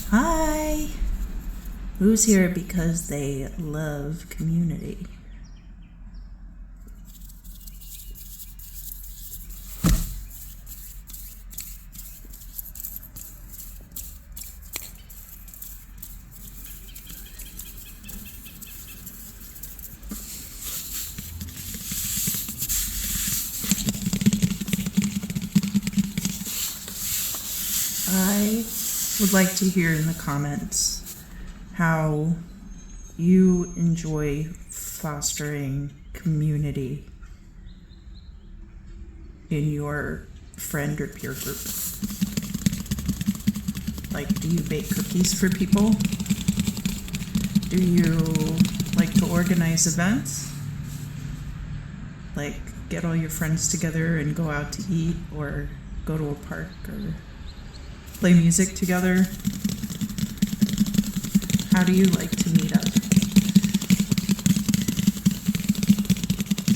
Hi! Who's here because they love community? I would like to hear in the comments how you enjoy fostering community in your friend or peer group. Like, do you bake cookies for people? Do you like to organize events? Like, get all your friends together and go out to eat or go to a park or play music together? How do you like to meet up?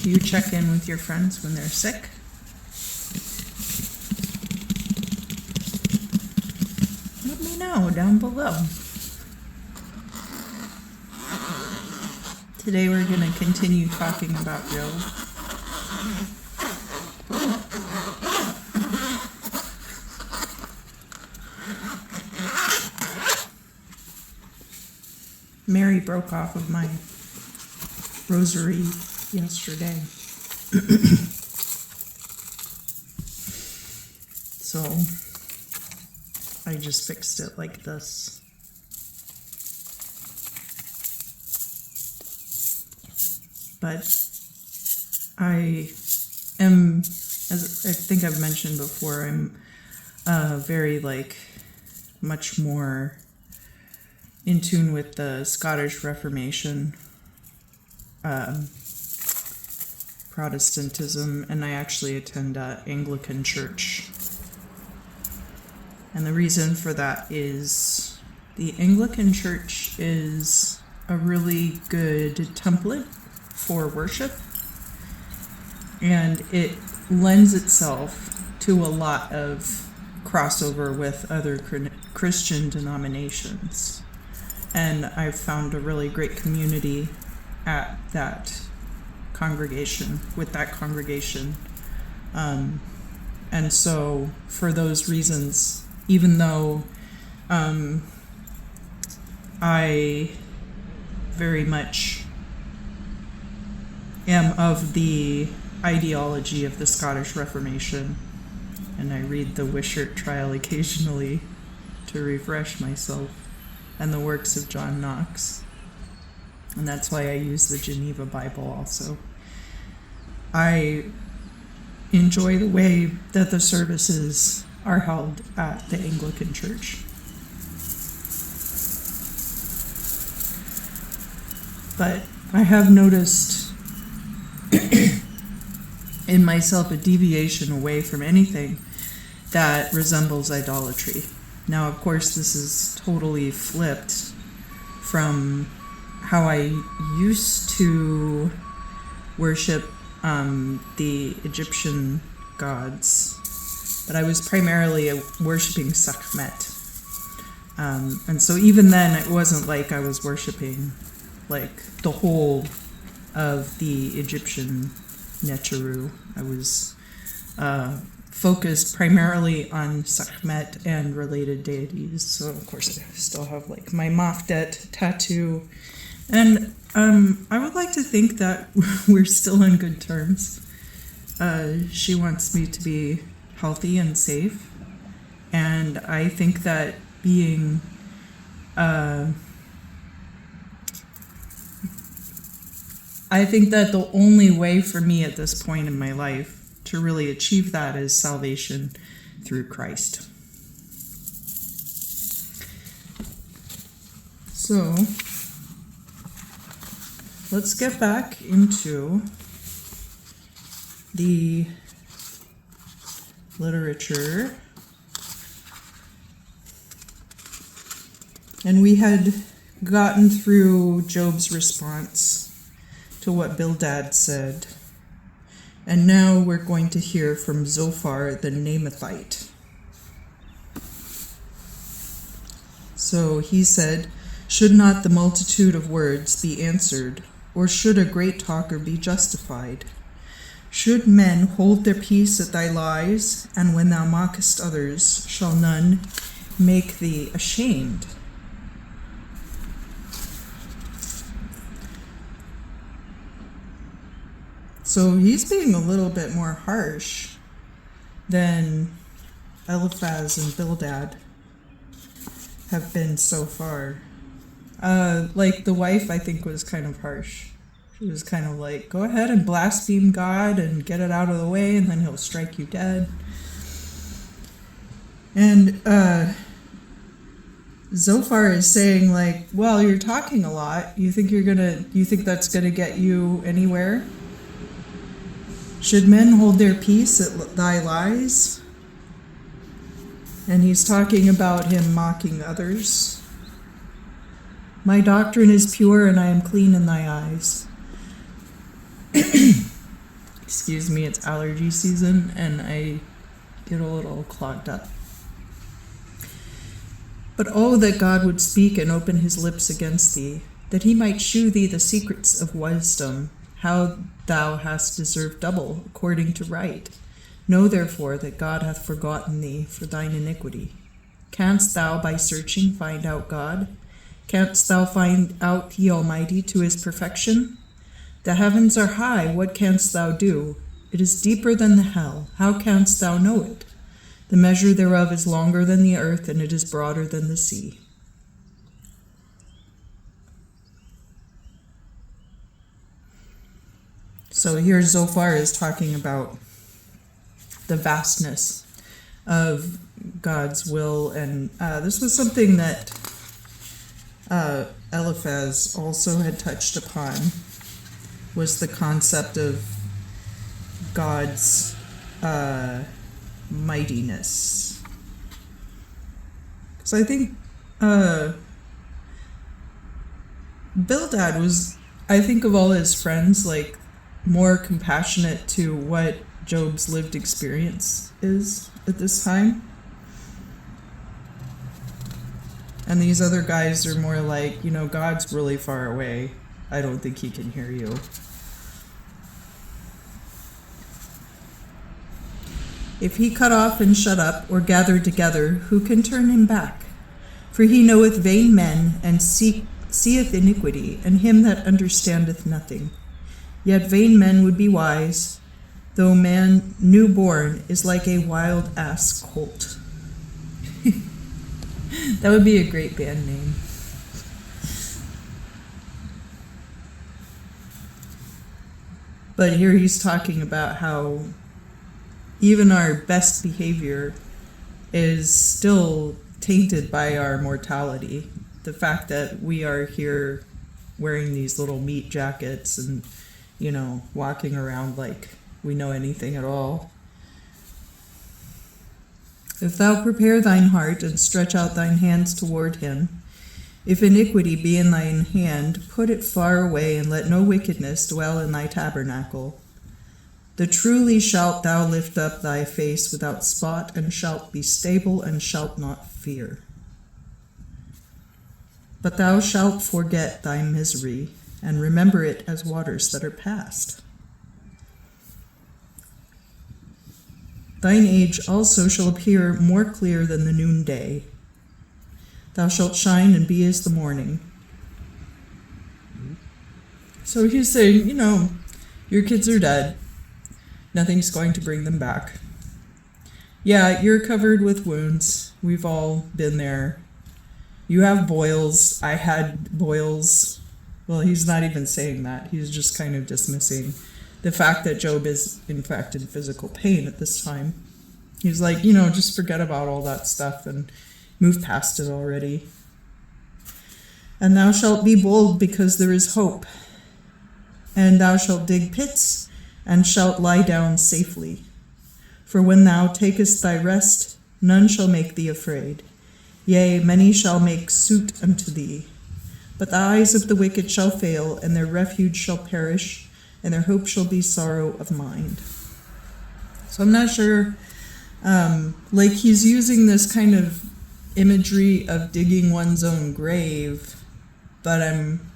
Do you check in with your friends when they're sick? Let me know down below. Today we're going to continue talking about real. Mary broke off of my rosary yesterday. So I just fixed it like this. But I am, as I think I've mentioned before, I'm very much more in tune with the Scottish Reformation, Protestantism, and I actually attend Anglican church. And the reason for that is the Anglican church is a really good template for worship, and it lends itself to a lot of crossover with other Christian denominations. And I've found a really great community at that congregation, with that congregation. And so for those reasons, even though I very much am of the ideology of the Scottish Reformation, and I read the Wishart Trial occasionally to refresh myself, and the works of John Knox, and that's why I use the Geneva Bible also. I enjoy the way that the services are held at the Anglican Church. But I have noticed in myself a deviation away from anything that resembles idolatry. Now, of course, this is totally flipped from how I used to worship the Egyptian gods, but I was primarily worshiping Sekhmet. And so even then, it wasn't like I was worshiping like the whole of the Egyptian Neteru. I was focused primarily on Sekhmet and related deities. So of course I still have like my Mafdet tattoo, and I would like to think that we're still on good terms. She wants me to be healthy and safe, and I think that being I think that the only way for me at this point in my life to really achieve that is salvation through Christ. So let's get back into the literature. And we had gotten through Job's response to what Bildad said. And now we're going to hear from Zophar the Naamathite. So he said, should not the multitude of words be answered, or should a great talker be justified? Should men hold their peace at thy lies, and when thou mockest others, shall none make thee ashamed? So he's being a little bit more harsh than Eliphaz and Bildad have been so far. Like the wife, I think, was kind of harsh. She was kind of like, go ahead and blaspheme God and get it out of the way, and then he'll strike you dead. And Zophar is saying, like, well, you're talking a lot. You think that's gonna get you anywhere? Should men hold their peace at thy lies? And he's talking about him mocking others. My doctrine is pure, and I am clean in thy eyes. Excuse me, it's allergy season, and I get a little clogged up. But oh, that God would speak and open his lips against thee, that he might shew thee the secrets of wisdom, how thou hast deserved double, according to right. Know therefore that God hath forgotten thee for thine iniquity. Canst thou by searching find out God? Canst thou find out the Almighty to his perfection? The heavens are high, what canst thou do? It is deeper than the hell, how canst thou know it? The measure thereof is longer than the earth, and it is broader than the sea. So here Zophar is talking about the vastness of God's will, and this was something that Eliphaz also had touched upon, was the concept of God's mightiness. Because I think Bildad was, I think of all his friends, like, more compassionate to what Job's lived experience is at this time. And these other guys are more like, God's really far away. I don't think he can hear you. If he cut off and shut up, or gathered together, who can turn him back? For he knoweth vain men, and seeth iniquity, and him that understandeth nothing. Yet vain men would be wise, though man newborn is like a wild ass colt. That would be a great band name. But here he's talking about how even our best behavior is still tainted by our mortality. The fact that we are here wearing these little meat jackets and, walking around like we know anything at all. If thou prepare thine heart and stretch out thine hands toward him, if iniquity be in thine hand, put it far away, and let no wickedness dwell in thy tabernacle. The truly shalt thou lift up thy face without spot, and shalt be stable, and shalt not fear. But thou shalt forget thy misery, and remember it as waters that are past. Thine age also shall appear more clear than the noonday. Thou shalt shine and be as the morning. So he's saying, your kids are dead. Nothing's going to bring them back. Yeah, you're covered with wounds. We've all been there. You have boils. I had boils. Well, he's not even saying that. He's just kind of dismissing the fact that Job is, in fact, in physical pain at this time. He's like, just forget about all that stuff and move past it already. And thou shalt be bold, because there is hope. And thou shalt dig pits, and shalt lie down safely. For when thou takest thy rest, none shall make thee afraid. Yea, many shall make suit unto thee. But the eyes of the wicked shall fail, and their refuge shall perish, and their hope shall be sorrow of mind. So I'm not sure, he's using this kind of imagery of digging one's own grave, but I'm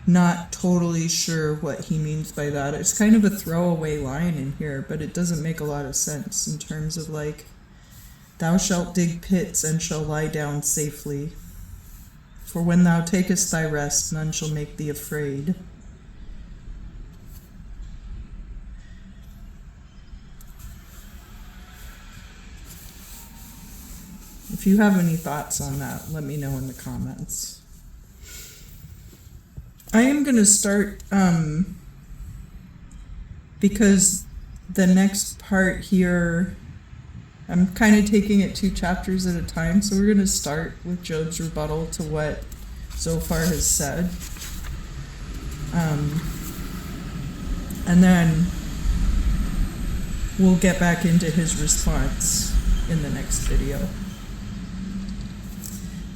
not totally sure what he means by that. It's kind of a throwaway line in here, but it doesn't make a lot of sense in terms of like, thou shalt dig pits and shall lie down safely. For when thou takest thy rest, none shall make thee afraid. If you have any thoughts on that, let me know in the comments. I am going to start, because the next part here, I'm kind of taking it 2 chapters at a time, so we're going to start with Job's rebuttal to what Zophar has said. And then we'll get back into his response in the next video.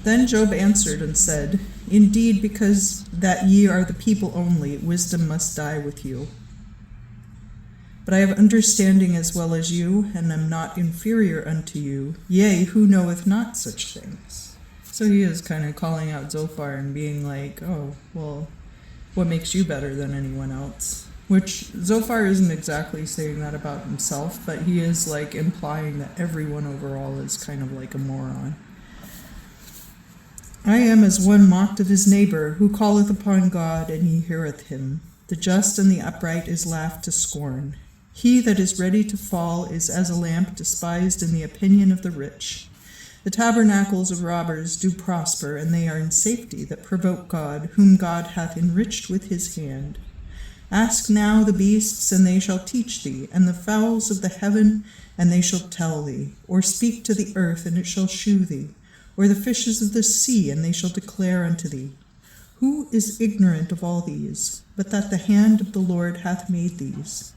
Then Job answered and said, Indeed, because that ye are the people only, wisdom must die with you. But I have understanding as well as you, and am not inferior unto you. Yea, who knoweth not such things? So he is kind of calling out Zophar and being like, oh, well, what makes you better than anyone else? Which Zophar isn't exactly saying that about himself, but he is like implying that everyone overall is kind of like a moron. I am as one mocked of his neighbor, who calleth upon God, and he heareth him. The just and the upright is laughed to scorn. He that is ready to fall is as a lamp despised in the opinion of the rich. The tabernacles of robbers do prosper, and they are in safety that provoke God, whom God hath enriched with his hand. Ask now the beasts, and they shall teach thee, and the fowls of the heaven, and they shall tell thee. Or speak to the earth, and it shall shew thee. Or the fishes of the sea, and they shall declare unto thee. Who is ignorant of all these, but that the hand of the Lord hath made these?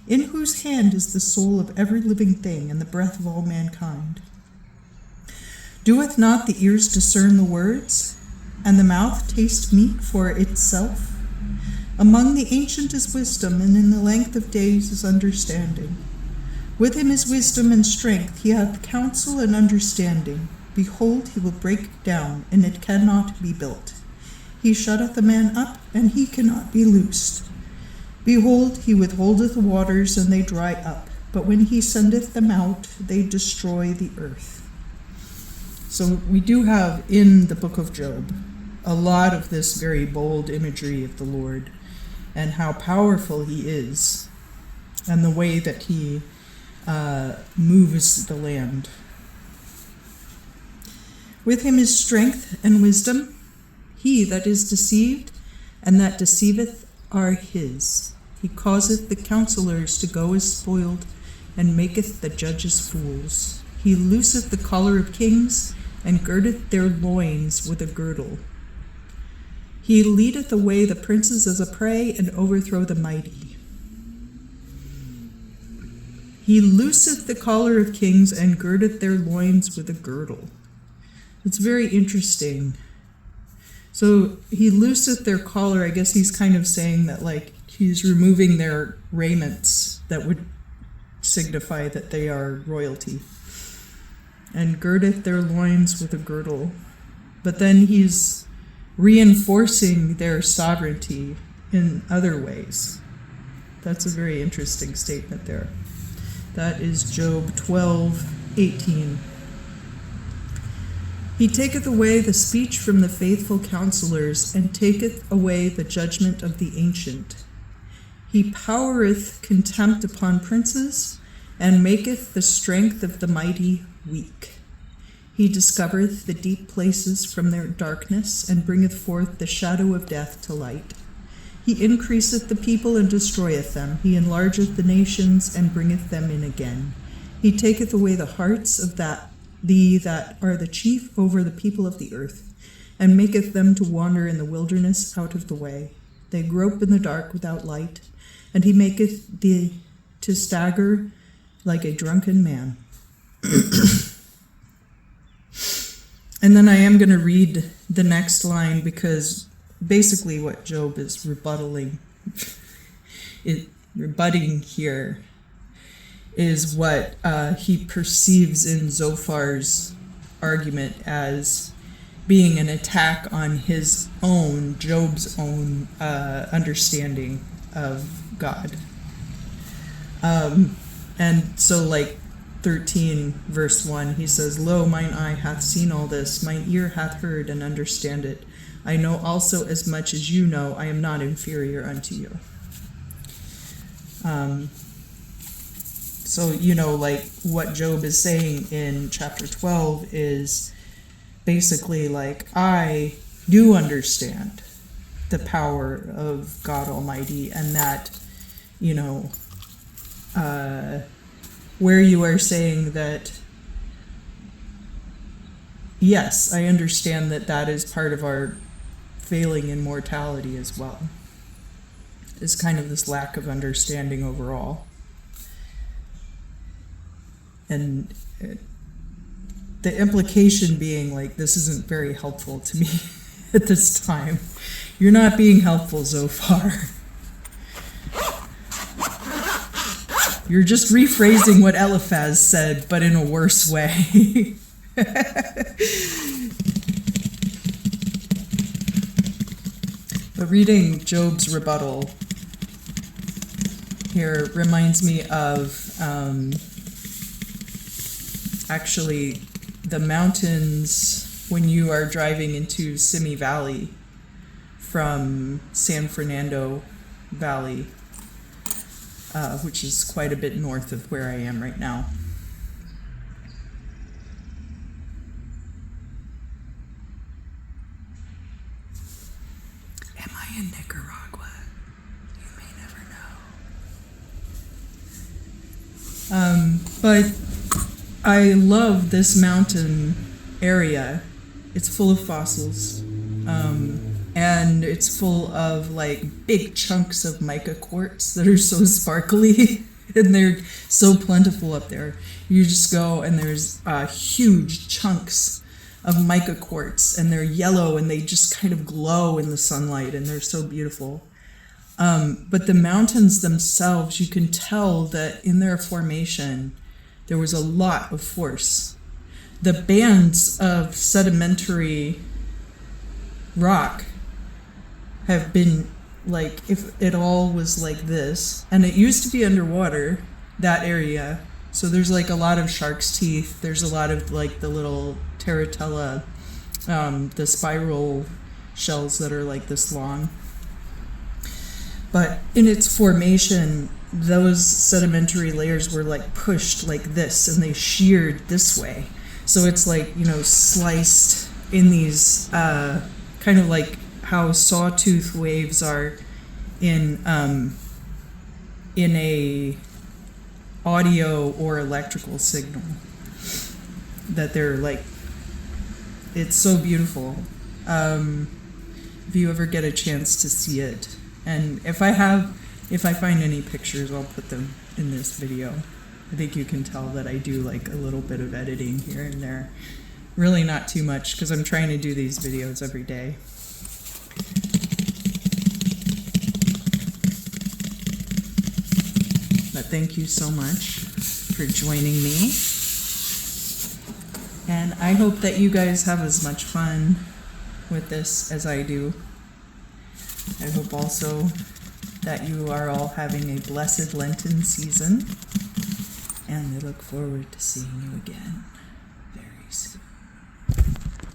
In whose hand is the soul of every living thing, and the breath of all mankind? Doeth not the ears discern the words, and the mouth taste meat for itself? Among the ancient is wisdom, and in the length of days is understanding. With him is wisdom and strength, he hath counsel and understanding. Behold, he will break down, and it cannot be built. He shutteth a man up, and he cannot be loosed. Behold, he withholdeth the waters, and they dry up. But when he sendeth them out, they destroy the earth. So we do have in the book of Job a lot of this very bold imagery of the Lord and how powerful he is and the way that he moves the land. With him is strength and wisdom. He that is deceived and that deceiveth are his. He causeth the counselors to go as spoiled, and maketh the judges fools. He looseth the collar of kings, and girdeth their loins with a girdle. He leadeth away the princes as a prey, and overthrow the mighty. He looseth the collar of kings, and girdeth their loins with a girdle. It's very interesting. So he looseth their collar. I guess he's kind of saying that, like, he's removing their raiments that would signify that they are royalty. And girdeth their loins with a girdle. But then he's reinforcing their sovereignty in other ways. That's a very interesting statement there. That is Job 12:18. He taketh away the speech from the faithful counselors, and taketh away the judgment of the ancient. He powereth contempt upon princes, and maketh the strength of the mighty weak. He discovereth the deep places from their darkness, and bringeth forth the shadow of death to light. He increaseth the people and destroyeth them. He enlargeth the nations, and bringeth them in again. He taketh away the hearts of that are the chief over the people of the earth, and maketh them to wander in the wilderness out of the way. They grope in the dark without light, and he maketh thee to stagger like a drunken man. And then I am going to read the next line, because basically what Job is rebutting here is what he perceives in Zophar's argument as being an attack on Job's own understanding of God. And so like 13 verse 1, he says, "Lo, mine eye hath seen all this, mine ear hath heard and understand it. I know also as much as you know, I am not inferior unto you." So, like what Job is saying in chapter 12 is basically like, I do understand the power of God Almighty, and that, where you are saying that, yes, I understand that is part of our failing in mortality as well, is kind of this lack of understanding overall. And the implication being like, this isn't very helpful to me at this time. You're not being helpful so far. You're just rephrasing what Eliphaz said, but in a worse way. But reading Job's rebuttal here reminds me of actually the mountains when you are driving into Simi Valley from San Fernando Valley, which is quite a bit north of where I am right now. Am I in Nicaragua? You may never know. But I love this mountain area. It's full of fossils. And it's full of like big chunks of mica quartz that are so sparkly and they're so plentiful up there. You just go and there's huge chunks of mica quartz, and they're yellow and they just kind of glow in the sunlight, and they're so beautiful. But the mountains themselves, you can tell that in their formation, there was a lot of force. The bands of sedimentary rock have been like, if it all was like this, and it used to be underwater, that area. So there's like a lot of shark's teeth. There's a lot of like the little terratella, the spiral shells that are like this long. But in its formation, those sedimentary layers were like pushed like this, and they sheared this way. So it's like, sliced in these kind of like how sawtooth waves are in a audio or electrical signal. That they're like, it's so beautiful. If you ever get a chance to see it, and if I find any pictures, I'll put them in this video. I think you can tell that I do like a little bit of editing here and there. Really not too much, because I'm trying to do these videos every day. But thank you so much for joining me. And I hope that you guys have as much fun with this as I do. I hope also that you are all having a blessed Lenten season. And I look forward to seeing you again very soon.